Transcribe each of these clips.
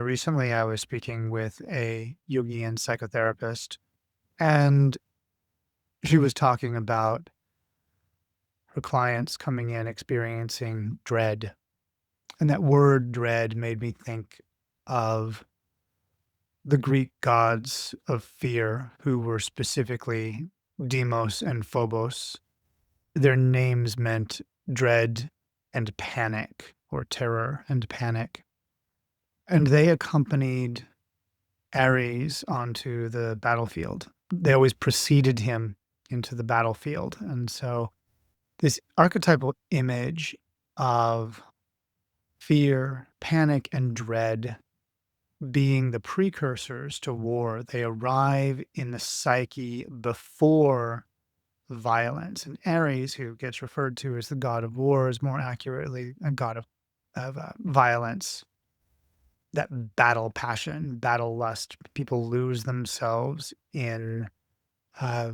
Recently, I was speaking with a Jungian psychotherapist, and she was talking about her clients coming in experiencing dread. And that word dread made me think of the Greek gods of fear, who were specifically Deimos and Phobos. Their names meant dread and panic, or terror and panic. And they accompanied Ares onto the battlefield. They always preceded him into the battlefield. And so this archetypal image of fear, panic, and dread being the precursors to war, they arrive in the psyche before violence. And Ares, who gets referred to as the god of war, is more accurately a god of violence, that battle passion, battle lust. People lose themselves uh,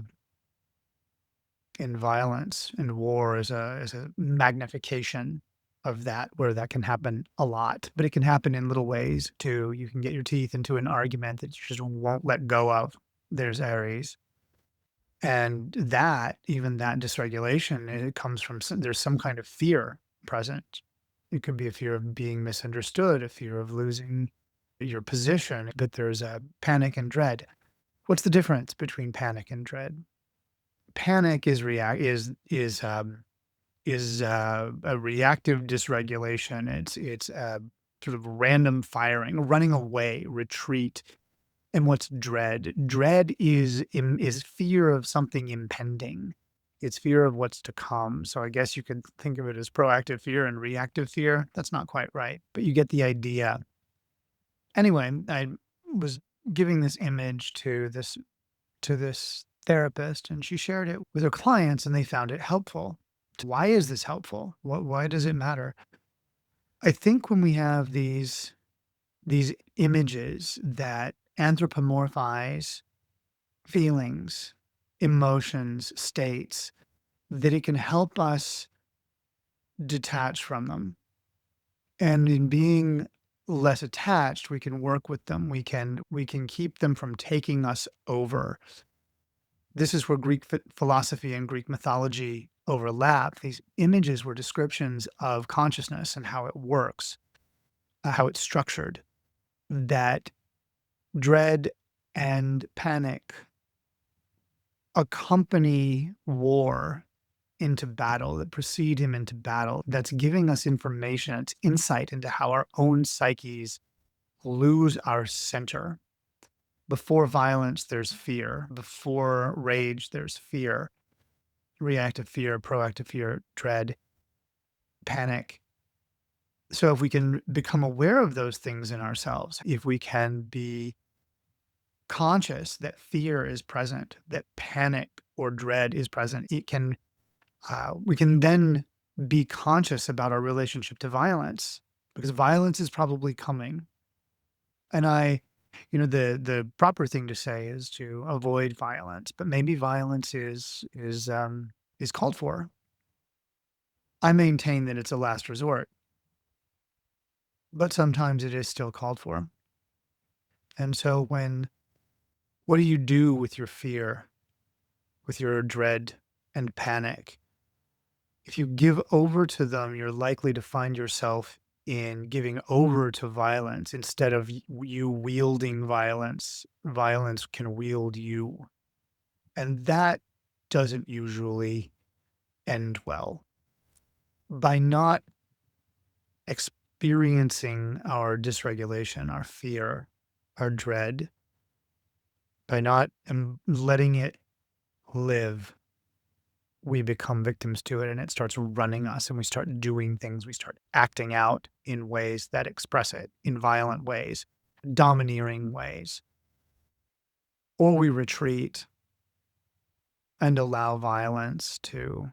in violence, and war is a magnification of that, where that can happen a lot, but it can happen in little ways too. You can get your teeth into an argument that you just won't let go of. There's Aries. And that, even that dysregulation, it comes from there's some kind of fear present. It could be a fear of being misunderstood, a fear of losing your position, but there's a panic and dread. What's the difference between panic and dread? Panic is a reactive dysregulation. It's sort of random firing, running away, retreat. And what's dread? Dread is fear of something impending. It's fear of what's to come. So I guess you could think of it as proactive fear and reactive fear. That's not quite right, but you get the idea. Anyway, I was giving this image to this therapist, and she shared it with her clients, and they found it helpful. Why is this helpful? Why does it matter? I think when we have these images that anthropomorphize feelings, emotions, states, that it can help us detach from them. And in being less attached, we can work with them. We can keep them from taking us over. This is where Greek philosophy and Greek mythology overlap. These images were descriptions of consciousness and how it works, how it's structured. That dread and panic accompany war into battle, that precede him into battle. That's giving us information, it's insight into how our own psyches lose our center. Before violence, there's fear. Before rage, there's fear. Reactive fear, proactive fear, dread, panic. So if we can become aware of those things in ourselves, if we can be conscious that fear is present, that panic or dread is present, we can then be conscious about our relationship to violence, because violence is probably coming. And the proper thing to say is to avoid violence, but maybe violence is called for. I maintain that it's a last resort, but sometimes it is still called for. And so what do you do with your fear, with your dread and panic? If you give over to them, you're likely to find yourself in giving over to violence instead of you wielding violence. Violence can wield you. And that doesn't usually end well. By not experiencing our dysregulation, our fear, our dread, by not letting it live, we become victims to it, and it starts running us, and we start doing things. We start acting out in ways that express it, in violent ways, domineering ways. Or we retreat and allow violence to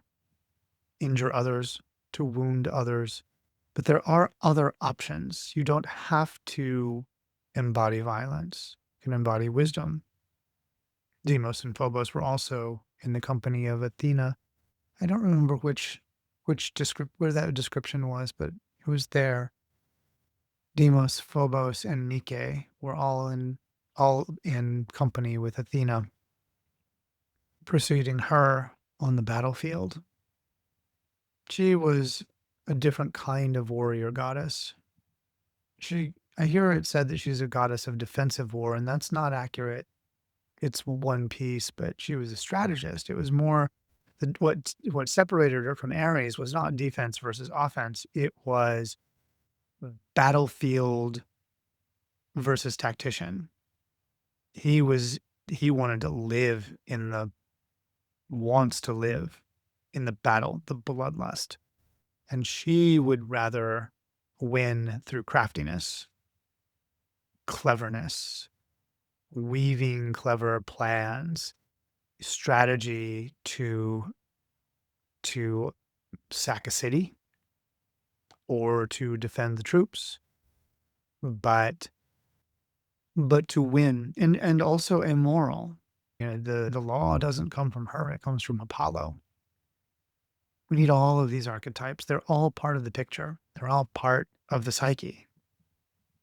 injure others, to wound others. But there are other options. You don't have to embody violence. You can embody wisdom. Deimos and Phobos were also in the company of Athena. I don't remember where that description was, but it was there. Deimos, Phobos, and Nike were all in company with Athena, preceding her on the battlefield. She was a different kind of warrior goddess. I hear it said that she's a goddess of defensive war, and that's not accurate. It's one piece, but she was a strategist. It was more what separated her from Ares was not defense versus offense. It was battlefield versus tactician. He was he wanted to live in the wants to live in the battle, the bloodlust. And she would rather win through craftiness, cleverness, weaving clever plans, strategy to sack a city or to defend the troops, but to win and also immoral. The law doesn't come from her, it comes from Apollo. We need all of these archetypes. They're all part of the picture. They're all part of the psyche.